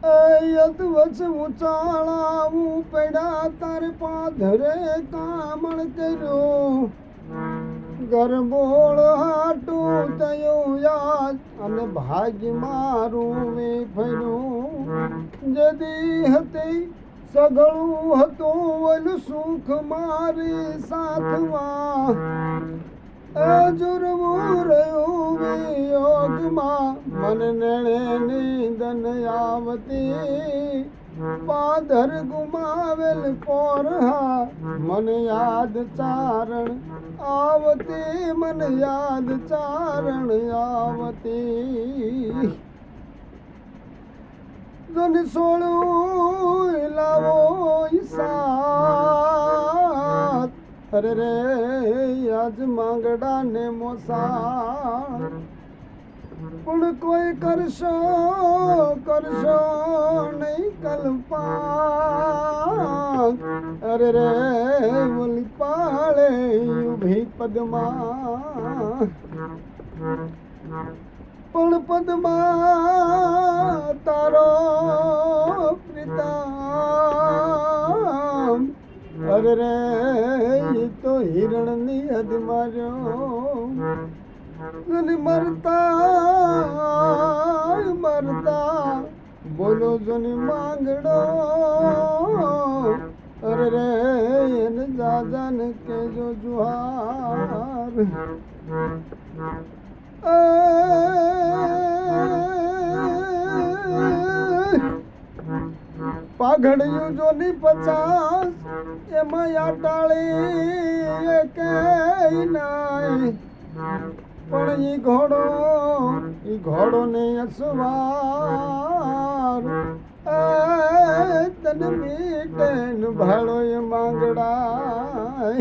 અદવચ ઉચાળાવું પડ્યા તારે પાધરે કામણ કર્યું ગરબોળ હાટું તયું યાદ અને ભાગ્ય મારું વિફર્યું જદી હતી સઘળું હતું ઓલું સુખ મારી સાથમાં અજુરવું રહ્યું વિયોગમાં મન નેણે નિંદન આવતી પાધર ગુમાવેલ પોરહા મન યાદ ચારણ આવતી મન યાદ ચારણ આવતી જન સોળું લાવો સાથ અરે રે આજ માંગડા ને મોસા પણ કોઈ કરશો નહીં કલ્પા અરે રે ઓલી પાળે ઉભી પદમાં પણ પદમાં તારો પ્રીતમ અરે રે તો હિરણની હદ માર્યો મરતા બોલો જોની માંગડો અરે રે એને દાદાને કેજો જુહાર પાઘડિયું જોની 50 એમાં આટાળી કે નાય પણ ઈ ઘોડો ને અસવાર તન મીટે ભાળો એ માંગડા